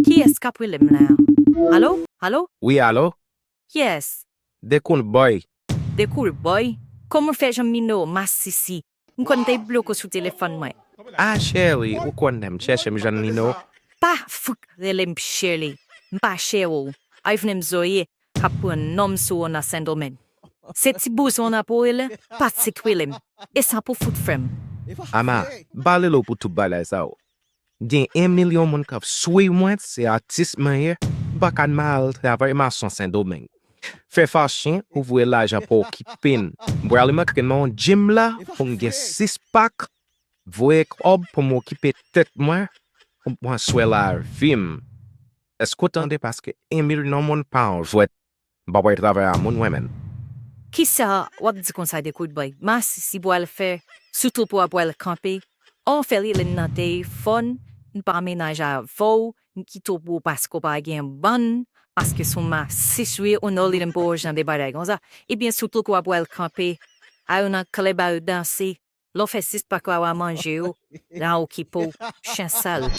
Qui est-ce qu'a pris le now? Allô? Allô? Oui, allô? Yes. De koun boy. De cool boy. Comment fais-je mino, ma sissi? M'konte bloco sous téléphone, moi. Ah, Shelly, ou kon dem chèche m jan Nino? Pa fuk de lem Shirley. Mpa shewo. Aifnem zoye. Hapu un nom so na sendomen. Seti bous on a po ele. Pat se kwilem. E sa po foot frem. Ama, bale lo pou tou balay sa ou. Gen 1 milyon moun kaf sui mwet se Atis man ye, bakan mal travay mason Saint-Domingue. Fè fachin, ou vwe l'ajan pou ki pin. Mbwale ma krenman jim la, pou gen 6 pak, vwe kob pou m'okipe tet mwen, pou mwen swè la vim. Esko tande paske 1 milyon moun pound vwe babay travay a moun wemen. Qui ça, what dit conseil de coup de boy? Mas si boile faire, surtout pour boile camper. On fait le nante fun, pas ménage à faux, qui to pour parce qu'on pas gain bon, parce que son ma situé on a les bords dans des barages comme ça. Et bien surtout pour boile camper, à on a caleba danser, l'on fait six pas quoi manger, là au kipo, chien sale.